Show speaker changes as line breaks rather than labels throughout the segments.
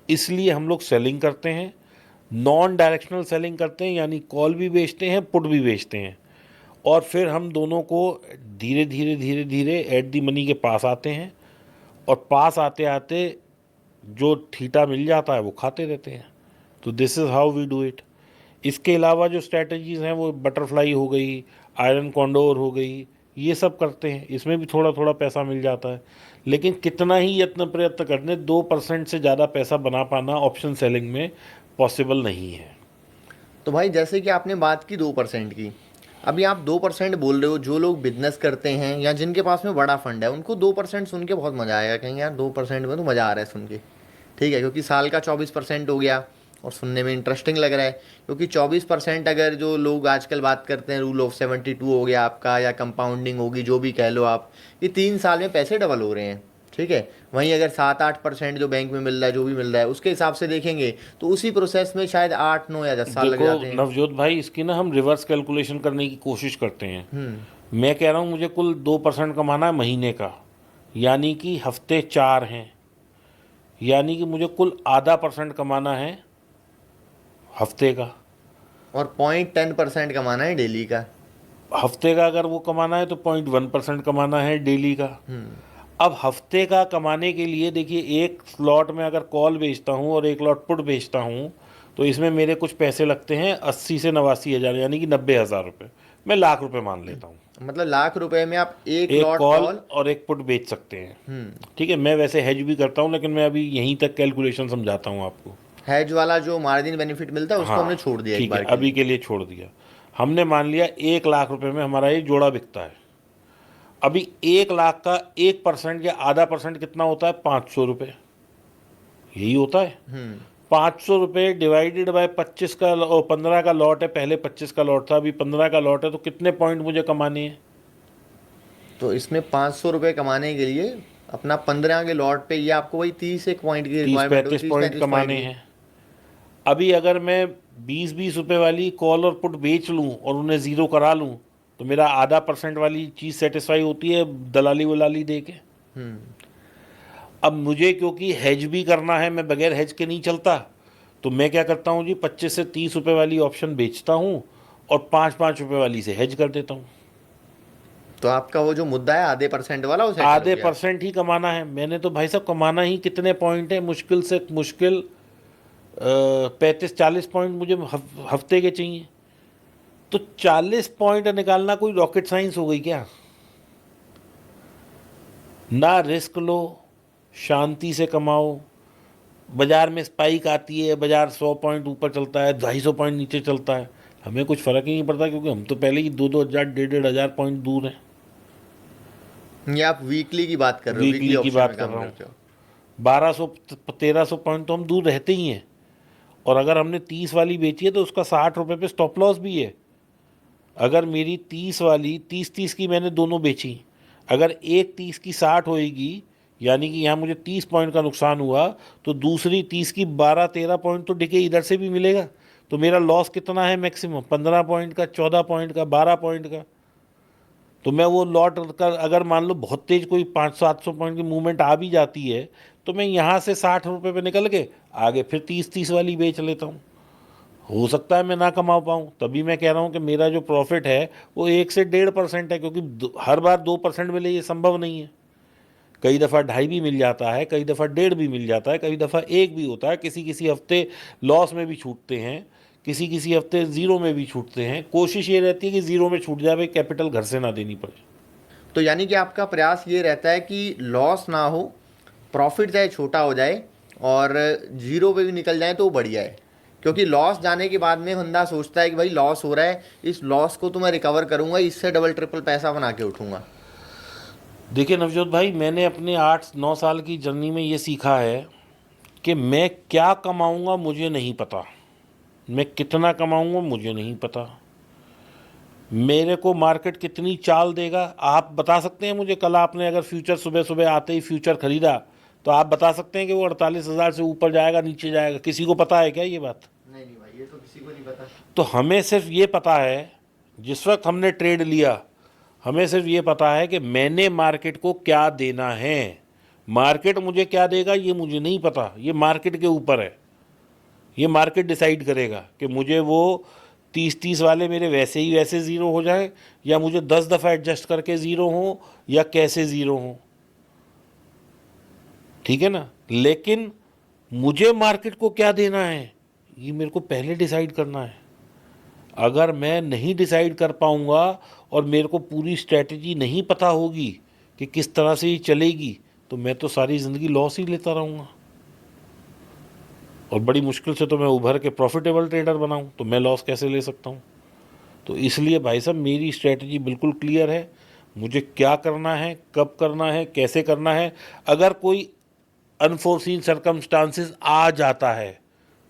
इसलिए हम लोग सेलिंग करते हैं, नॉन डायरेक्शनल सेलिंग करते हैं, यानी कॉल भी बेचते हैं, पुट भी बेचते हैं, और फिर हम दोनों को धीरे धीरे धीरे धीरे एट दी मनी के पास आते हैं, और पास आते आते जो थीटा मिल जाता है वो खाते रहते हैं। तो this is how we do it. इसके अलावा जो स्ट्रैटेजीज़ हैं वो बटरफ्लाई हो गई, आयरन कॉन्डोर हो गई, ये सब करते हैं, इसमें भी थोड़ा थोड़ा पैसा मिल जाता है। लेकिन कितना ही यत्न प्रयत्न करने 2% से ज़्यादा पैसा बना पाना ऑप्शन सेलिंग में पॉसिबल नहीं है।
तो भाई जैसे कि आपने बात की 2% की, अभी आप 2% बोल रहे हो, जो लोग बिजनेस करते हैं या जिनके पास में बड़ा फंड है उनको 2% सुन के बहुत मज़ा आएगा, कहेंगे यार 2% में तो मज़ा आ रहा है सुन के। ठीक है, क्योंकि साल का 24% हो गया और सुनने में इंटरेस्टिंग लग रहा है। क्योंकि 24% अगर जो लोग आजकल बात करते हैं, रूल ऑफ 72 हो गया आपका, या कंपाउंडिंग होगी, जो भी कह लो आप, ये 3 साल में पैसे डबल हो रहे हैं। ठीक है, वहीं अगर 7-8% जो बैंक में मिल रहा है, जो भी मिल रहा है, उसके हिसाब से देखेंगे तो उसी प्रोसेस में शायद 8, 9 या 10 साल लग
देखो
जाते हैं।
नवजोत भाई, इसकी ना हम रिवर्स कैलकुलेशन करने की कोशिश करते हैं।
हम्म।
मैं कह रहा हूँ मुझे कुल 2% कमाना है महीने का, यानी कि हफ्ते 4 हैं, यानी कि मुझे कुल ½ % कमाना है हफ्ते का।
और 0.10% कमाना है डेली का।
हफ्ते का अगर वो कमाना है तो 0.1% कमाना है डेली का।
हम्म।
अब हफ्ते का कमाने के लिए देखिए, एक स्लॉट में अगर कॉल बेचता हूँ और एक लॉट पुट बेचता हूँ तो इसमें मेरे कुछ पैसे लगते हैं 80 से 89 हज़ार, यानी कि 90,000 रुपये। मैं लाख रुपए मान लेता हूँ।
मतलब ₹1,00,000 में आप एक
एक
लॉट
कॉल
कॉल।
और एक पुट बेच सकते हैं।
हम्म।
ठीक है, मैं वैसे हेज भी करता हूँ, लेकिन मैं अभी यहीं तक कैलकुलेशन समझाता हूँ आपको।
हैज वाला जो मार्जिन बेनिफिट मिलता है उसको हमने
हाँ
छोड़ दिया एक
ठीक है,
बार के
अभी
लिए।
के लिए छोड़ दिया। हमने मान लिया 1 लाख रुपए में हमारा ये जोड़ा बिकता है। अभी 1 लाख का 1% या ½ % कितना होता है? 500 रुपये, यही होता है।
हम्म।
500 रुपये डिवाइडेड बाय 25 का, 15 का लॉट है, पहले 25 का लॉट था, अभी 15 का लॉट है, तो कितने पॉइंट मुझे कमाने हैं?
तो इसमें ₹500 कमाने के लिए अपना 15 के लॉट पे ये आपको वही 30 एक पॉइंट की
तीस
रिक्वायरमेंट होगी,
पैंतीस
तीस
पॉइंट
पैंतीस पॉइंट
कमाने
की।
हैं। अभी अगर मैं 20-20 रुपये वाली कॉल और पुट बेच लूँ और उन्हें ज़ीरो करा लूँ तो मेरा ½ % वाली चीज़ सेटिस्फाई होती है दलाली वलाली दे के।
हम्म।
अब मुझे क्योंकि हेज भी करना है, मैं बगैर हेज के नहीं चलता, तो मैं क्या करता हूँ जी, 25 से 30 रुपये वाली ऑप्शन बेचता हूँ और 5-5 रुपये वाली से हेज कर देता हूँ।
तो आपका वो जो मुद्दा है ½ % वाला वो सेटल हो
आधे
गया।
परसेंट ही कमाना है मैंने, तो भाई साहब कमाना ही कितने पॉइंट है? मुश्किल से मुश्किल 35-40 पॉइंट मुझे हफ्ते के चाहिए। तो 40 पॉइंट निकालना कोई रॉकेट साइंस हो गई क्या? ना रिस्क लो, शांति से कमाओ। बाजार में स्पाइक आती है, बाजार 100 पॉइंट ऊपर चलता है, 250 पॉइंट नीचे चलता है, हमें कुछ फ़र्क ही नहीं पड़ता, क्योंकि हम तो पहले ही 2-2 हज़ार 1,500 पॉइंट दूर हैं।
ये आप वीकली की बात कर रहे हो, वीकली
वीकली की
ऑप्शन
बात
में
कर
काम
रहा हूँ।
करते हो।
1200-1300 पॉइंट तो हम दूर रहते ही हैं। और अगर हमने 30 वाली बेची है तो उसका 60 रुपये पे स्टॉप लॉस भी है। अगर मेरी 30 वाली 30-30 की मैंने दोनों बेची, अगर एक 30 की 60 होएगी, यानी कि यहाँ मुझे 30 पॉइंट का नुकसान हुआ, तो दूसरी 30 की 12-13 पॉइंट तो डिके इधर से भी मिलेगा। तो मेरा लॉस कितना है? मैक्सिमम 15 पॉइंट का, 14 पॉइंट का, 12 पॉइंट का। तो मैं वो लॉट कर, अगर मान लो बहुत तेज कोई 500-700 पॉइंट की मूवमेंट आ भी जाती है, तो मैं यहाँ से 60 रुपये पे निकल के आगे फिर 30-30 वाली बेच लेता हूँ। हो सकता है मैं ना कमा पाऊँ, तभी मैं कह रहा हूँ कि मेरा जो प्रॉफिट है वो 1 से 1.5% है, क्योंकि हर बार 2% मिले ये संभव नहीं है। कई दफ़ा 2.5 भी मिल जाता है, कई दफ़ा 1.5 भी मिल जाता है, कई दफ़ा 1 भी होता है, किसी किसी हफ्ते लॉस में भी छूटते हैं, किसी किसी हफ्ते ज़ीरो में भी छूटते हैं। कोशिश ये रहती है कि ज़ीरो में छूट जाए, भाई कैपिटल घर से ना देनी पड़े।
तो यानी कि आपका प्रयास ये रहता है कि लॉस ना हो, प्रॉफिट चाहे छोटा हो जाए और जीरो पे भी निकल जाए तो वो बढ़िया है। क्योंकि लॉस जाने के बाद में बंदा सोचता है कि भाई लॉस हो रहा है, इस लॉस को तो मैं रिकवर करूंगा, इससे डबल ट्रिपल पैसा बना के उठूंगा।
देखिए नवजोत भाई, मैंने अपने 8-9 साल की जर्नी में ये सीखा है कि मैं क्या कमाऊंगा मुझे नहीं पता, मैं कितना कमाऊंगा मुझे नहीं पता, मेरे को मार्केट कितनी चाल देगा आप बता सकते हैं मुझे? कल आपने अगर फ्यूचर सुबह सुबह आते ही फ्यूचर खरीदा, तो आप बता सकते हैं कि वो 48,000 से ऊपर जाएगा नीचे जाएगा? किसी को पता है क्या ये बात?
नहीं नहीं भाई, ये तो किसी को नहीं पता।
तो हमें सिर्फ ये पता है, जिस वक्त हमने ट्रेड लिया, हमें सिर्फ ये पता है कि मैंने मार्केट को क्या देना है, मार्केट मुझे क्या देगा ये मुझे नहीं पता, ये मार्केट के ऊपर है, ये मार्केट डिसाइड करेगा कि मुझे वो 30-30 वाले मेरे वैसे ही वैसे ज़ीरो हो जाए या मुझे 10 दफ़ा एडजस्ट करके ज़ीरो हो या कैसे ज़ीरो हो, ठीक है ना। लेकिन मुझे मार्केट को क्या देना है ये मेरे को पहले डिसाइड करना है। अगर मैं नहीं डिसाइड कर पाऊँगा और मेरे को पूरी स्ट्रैटेजी नहीं पता होगी कि किस तरह से ये चलेगी, तो मैं तो सारी ज़िंदगी लॉस ही लेता रहूँगा और बड़ी मुश्किल से तो मैं उभर के प्रॉफिटेबल ट्रेडर बनाऊँ, तो मैं लॉस कैसे ले सकता हूँ। तो इसलिए भाई साहब मेरी स्ट्रैटेजी बिल्कुल क्लियर है, मुझे क्या करना है, कब करना है, कैसे करना है। अगर कोई अनफोर्सीन सर्कमस्टांसेस आ जाता है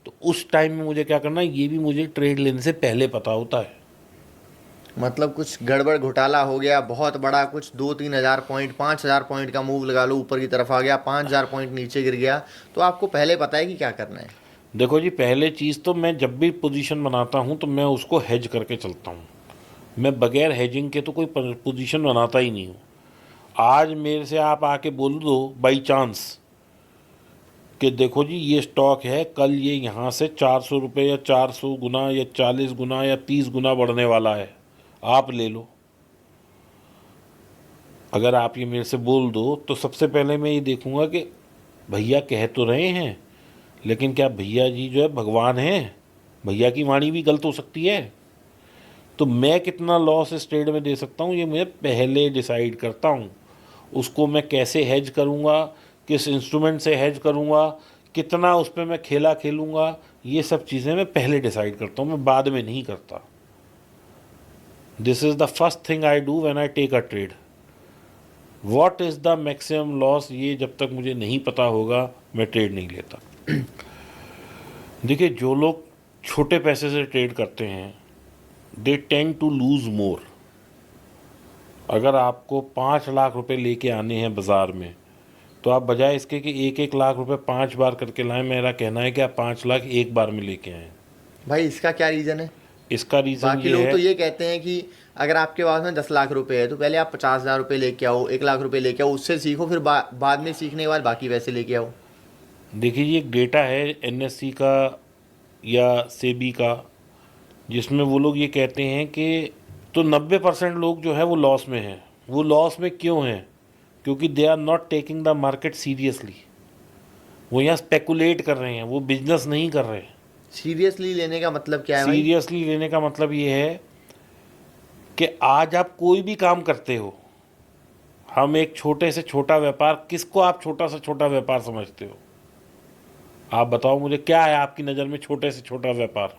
तो उस टाइम में मुझे क्या करना है ये भी मुझे ट्रेड लेने से पहले पता होता है।
मतलब कुछ गड़बड़ घोटाला हो गया बहुत बड़ा, कुछ 2-3 हज़ार पॉइंट 5 हज़ार पॉइंट का मूव लगा लो, ऊपर की तरफ आ गया, 5 हज़ार पॉइंट नीचे गिर गया, तो आपको पहले पता है कि क्या करना है।
देखो जी, पहले चीज़ तो मैं जब भी पोजीशन बनाता हूँ तो मैं उसको हेज करके चलता हूँ। मैं बगैर हेजिंग के तो कोई पोजीशन बनाता ही नहीं हूँ। आज मेरे से आप आके बोल दो बाई चांस कि देखो जी ये स्टॉक है, कल ये यहाँ से 400 रुपये या 400 गुना या 40 गुना या 30 गुना बढ़ने वाला है, आप ले लो। अगर आप ये मेरे से बोल दो तो सबसे पहले मैं ये देखूंगा कि भैया कह तो रहे हैं, लेकिन क्या भैया जी जो है भगवान हैं? भैया की वाणी भी गलत हो सकती है। तो मैं कितना लॉस इस ट्रेड में दे सकता हूँ ये मैं पहले डिसाइड करता हूँ। उसको मैं कैसे हेज करूँगा, किस इंस्ट्रूमेंट से हेज करूँगा, कितना उस पर मैं खेला खेलूँगा, ये सब चीज़ें मैं पहले डिसाइड करता हूँ, मैं बाद में नहीं करता। This is the first thing I do when I take a trade. What is the maximum loss, ये जब तक मुझे नहीं पता होगा मैं ट्रेड नहीं लेता। देखिए, जो लोग छोटे पैसे से ट्रेड करते हैं दे टेंड टू लूज़ मोर। अगर आपको 5 लाख रुपए लेके आने हैं बाज़ार में तो आप बजाय इसके कि 1-1 लाख रुपए 5 बार करके लाएं, मेरा कहना है कि आप 5 लाख एक बार में लेके आएँ।
भाई इसका क्या रीज़न है?
इसका रीज़न
बाकी
ये
लोग
है,
तो ये कहते हैं कि अगर आपके पास में 10 लाख रुपए है तो पहले आप 50 हज़ार रुपये लेके आओ, 1 लाख रुपए लेके आओ, उससे सीखो, फिर बाद में सीखने के बाद बाकी पैसे लेके आओ।
देखिए ये एक डेटा है एनएससी का या सेबी का, जिसमें वो लोग ये कहते हैं कि तो 90% लोग जो है वो लॉस में हैं। वो लॉस में क्यों हैं? क्योंकि they are not taking the market seriously. वो यहाँ स्पेकुलेट कर रहे हैं, वो बिजनेस नहीं कर रहे हैं।
सीरियसली लेने का मतलब क्या है भाई?
सीरियसली लेने का मतलब ये है कि आज आप कोई भी काम करते हो, हम एक छोटे से छोटा व्यापार, किसको आप छोटा से छोटा व्यापार समझते हो? आप बताओ मुझे, क्या है आपकी नज़र में छोटे से छोटा व्यापार?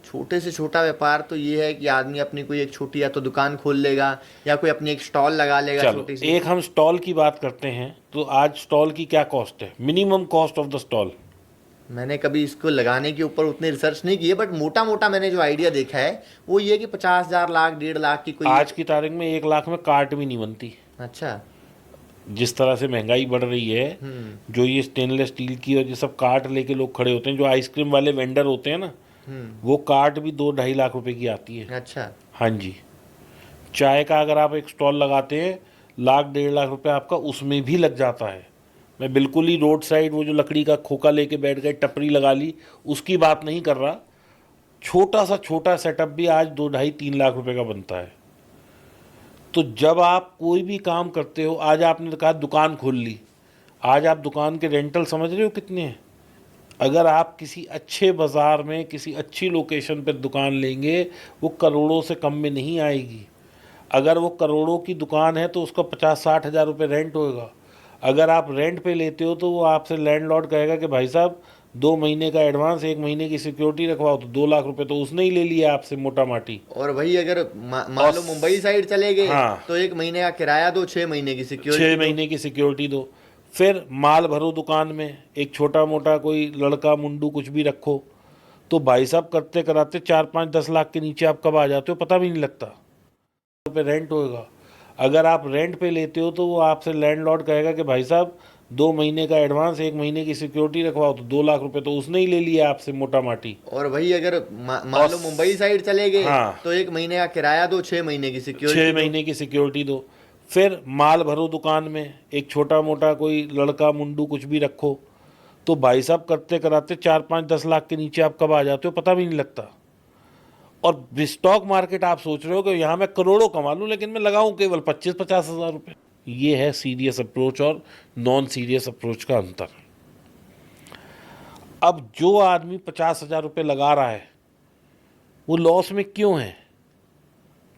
छोटे से छोटा व्यापार तो ये है कि आदमी अपनी कोई एक छोटी या तो दुकान खोल लेगा या कोई अपनी एक स्टॉल लगा लेगा
चलो
छोटी सी।
एक हम स्टॉल की बात करते हैं, तो आज स्टॉल की क्या कॉस्ट है, minimum cost of the stall?
मैंने कभी इसको लगाने के ऊपर उतनी रिसर्च नहीं की है, बट मोटा मोटा मैंने जो आइडिया देखा है वो ये कि 50 हज़ार, लाख, 1.5 लाख की कोई।
आज की तारीख में 1 लाख में कार्ट भी नहीं बनती।
अच्छा।
जिस तरह से महंगाई बढ़ रही है, जो ये स्टेनलेस स्टील की और ये सब कार्ट लेके लोग खड़े होते हैं, जो आइसक्रीम वाले वेंडर होते हैं ना, वो कार्ट भी 2-2.5 लाख रुपए की आती है।
अच्छा।
हाँ जी। चाय का अगर आप एक स्टॉल लगाते हैं, 1-1.5 लाख रुपए आपका उसमें भी लग जाता है। मैं बिल्कुल ही रोड साइड वो जो लकड़ी का खोखा लेके बैठ गए, टपरी लगा ली, उसकी बात नहीं कर रहा। छोटा सा छोटा सेटअप भी आज 2-2.5-3 लाख रुपए का बनता है। तो जब आप कोई भी काम करते हो, आज आपने कहा दुकान खोल ली, आज आप दुकान के रेंटल समझ रहे हो कितने हैं? अगर आप किसी अच्छे बाज़ार में किसी अच्छी लोकेशन पर दुकान लेंगे, वो करोड़ों से कम में नहीं आएगी। अगर वो करोड़ों की दुकान है तो उसका 50-60 हज़ार रुपये रेंट होगा। अगर आप रेंट पे लेते हो तो वो आपसे लैंडलॉर्ड कहेगा कि भाई साहब 2 महीने का एडवांस, 1 महीने की सिक्योरिटी रखवाओ, तो 2 लाख रुपए तो उसने ही ले लिया आपसे मोटा माटी।
और वही अगर मान लो मुंबई साइड चले गए,
हाँ,
तो 1 महीने का किराया दो, 6 महीने की सिक्योरिटी
6 महीने की सिक्योरिटी दो, फिर माल भरो दुकान में, एक छोटा मोटा कोई लड़का मुंडू कुछ भी रखो, तो भाई साहब करते कराते 4-5-10 लाख के नीचे आप कब आ जाते हो पता भी नहीं लगता। पे रेंट होगा। अगर आप रेंट पे लेते हो तो वो आपसे लैंडलॉर्ड कहेगा कि भाई साहब 2 महीने का एडवांस, 1 महीने की सिक्योरिटी रखवाओ, तो 2 लाख रुपए तो उसने ही ले लिया आपसे मोटा माटी।
और वही अगर मान लो मुंबई साइड चले गए,
हाँ,
तो 1 महीने का किराया दो, 6 महीने की सिक्योरिटी
6 महीने की सिक्योरिटी दो, फिर माल भरो दुकान में, एक छोटा मोटा कोई लड़का मुंडू कुछ भी रखो, तो भाई साहब करते कराते 4-5-10 लाख के नीचे आप कब आ जाते हो पता भी नहीं लगता। और स्टॉक मार्केट आप सोच रहे हो कि यहाँ मैं करोड़ों कमा लूँ लेकिन मैं लगाऊं केवल 25-50 हज़ार रुपये। ये है सीरियस अप्रोच और नॉन सीरियस अप्रोच का अंतर। अब जो आदमी 50,000 रुपये लगा रहा है वो लॉस में क्यों है?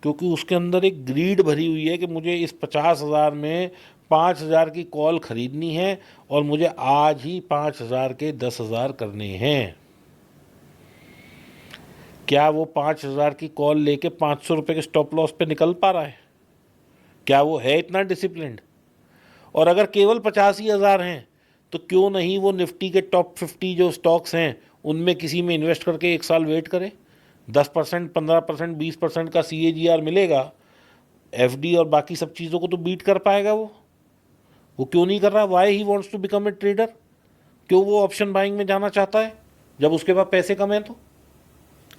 क्योंकि उसके अंदर एक ग्रीड भरी हुई है कि मुझे इस 50,000 में 5,000 की कॉल खरीदनी है और मुझे आज ही 5,000 के 10,000 करने हैं। क्या वो 5,000 की कॉल लेके 500 रुपये के स्टॉप लॉस पे निकल पा रहा है? क्या वो है इतना डिसिप्लिन्ड? और अगर केवल 85,000 हैं तो क्यों नहीं वो निफ्टी के टॉप 50 जो स्टॉक्स हैं उनमें किसी में इन्वेस्ट करके 1 साल वेट करे। 10%, 15%, 20% का CAGR मिलेगा। FD और बाकी सब चीज़ों को तो बीट कर पाएगा वो क्यों नहीं कर रहा? Why he wants to become a trader? क्यों वो ऑप्शन बाइंग में जाना चाहता है जब उसके पास पैसे कम हैं? तो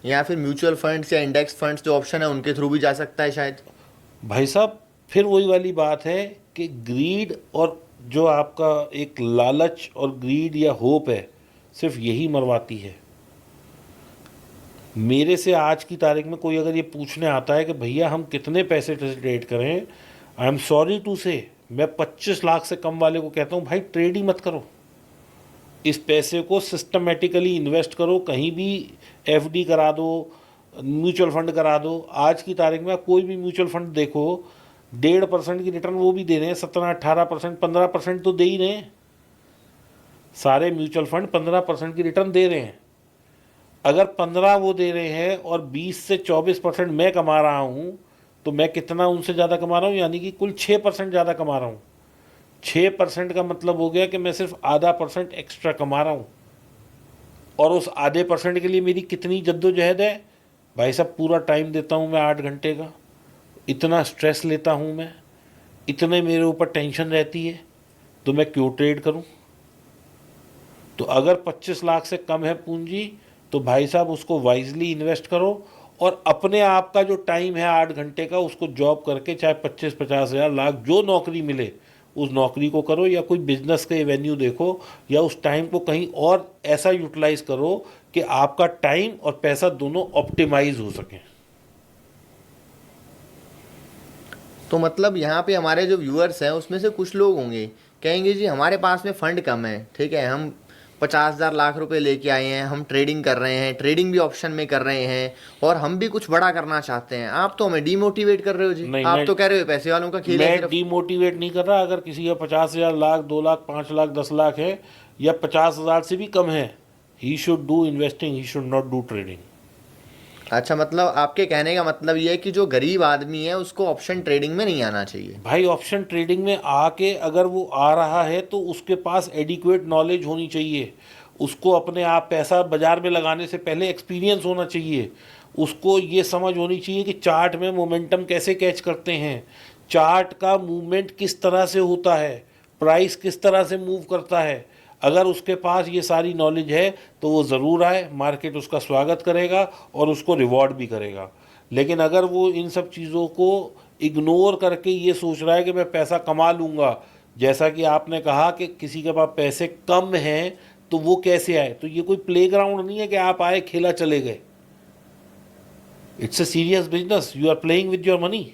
या फिर म्यूचुअल फंड्स या इंडेक्स फंड्स जो ऑप्शन है उनके थ्रू भी जा सकता है शायद।
भाई साहब फिर वही वाली बात है कि ग्रीड और जो आपका एक लालच और ग्रीड या होप है सिर्फ यही मरवाती है। मेरे से आज की तारीख में कोई अगर ये पूछने आता है कि भैया हम कितने पैसे ट्रेड करें, आई एम सॉरी टू से मैं 25 लाख से कम वाले को कहता हूँ भाई ट्रेड ही मत करो। इस पैसे को सिस्टमेटिकली इन्वेस्ट करो, कहीं भी FD करा दो, म्यूचुअल फंड करा दो। आज की तारीख में आप कोई भी म्यूचुअल फंड देखो 1.5% की रिटर्न वो भी दे रहे हैं, 17-18%, 15% तो दे ही रहे हैं। सारे म्यूचुअल फंड 15% की रिटर्न दे रहे हैं। अगर 15 वो दे रहे हैं और 20 से 24% मैं कमा रहा हूँ तो मैं कितना उनसे ज़्यादा कमा रहा हूँ? यानी कि कुल 6% ज़्यादा कमा रहा हूँ। 6% का मतलब हो गया कि मैं सिर्फ आधा % एक्स्ट्रा कमा रहा हूँ। और उस आधे % के लिए मेरी कितनी जद्दोजहद है भाई साहब? पूरा टाइम देता हूँ मैं 8 घंटे का, इतना स्ट्रेस लेता हूँ मैं, इतने मेरे ऊपर टेंशन रहती है, तो मैं क्यों ट्रेड करूँ? तो अगर 25 लाख से कम है पूंजी तो भाई साहब उसको वाइजली इन्वेस्ट करो और अपने आप का जो टाइम है 8 घंटे का उसको जॉब करके चाहे 25-50 हज़ार लाख जो नौकरी मिले उस नौकरी को करो, या कोई बिजनेस का एवेन्यू देखो, या उस टाइम को कहीं और ऐसा यूटिलाइज करो कि आपका टाइम और पैसा दोनों ऑप्टिमाइज हो सकें।
तो मतलब यहाँ पे हमारे जो व्यूअर्स हैं उसमें से कुछ लोग होंगे कहेंगे जी हमारे पास में फंड कम है, ठीक है, हम 50,000 लाख रुपए लेके आए हैं, हम ट्रेडिंग कर रहे हैं, ट्रेडिंग भी ऑप्शन में कर रहे हैं और हम भी कुछ बड़ा करना चाहते हैं। आप तो हमें डीमोटिवेट कर रहे हो जी।
नहीं,
आप तो कह रहे हो पैसे वालों का खेल है
मैं
सिर्फ।
डीमोटिवेट नहीं कर रहा। अगर किसी का 50,000 लाख, 2 लाख, 5 लाख, 10 लाख है या 50,000 से भी कम है, he should do investing, he should not do trading.
अच्छा, मतलब आपके कहने का मतलब ये है कि जो गरीब आदमी है उसको ऑप्शन ट्रेडिंग में नहीं आना चाहिए।
भाई ऑप्शन ट्रेडिंग में आके अगर वो आ रहा है तो उसके पास एडिक्वेट नॉलेज होनी चाहिए। उसको अपने आप पैसा बाजार में लगाने से पहले एक्सपीरियंस होना चाहिए। उसको ये समझ होनी चाहिए कि चार्ट में मोमेंटम कैसे कैच करते हैं, चार्ट का मूवमेंट किस तरह से होता है, प्राइस किस तरह से मूव करता है। अगर उसके पास ये सारी नॉलेज है तो वो ज़रूर आए, मार्केट उसका स्वागत करेगा और उसको रिवॉर्ड भी करेगा। लेकिन अगर वो इन सब चीज़ों को इग्नोर करके ये सोच रहा है कि मैं पैसा कमा लूँगा, जैसा कि आपने कहा कि किसी के पास पैसे कम हैं तो वो कैसे आए, तो ये कोई प्लेग्राउंड नहीं है कि आप आए खेला चले गए। It's a serious business, you are playing with your money.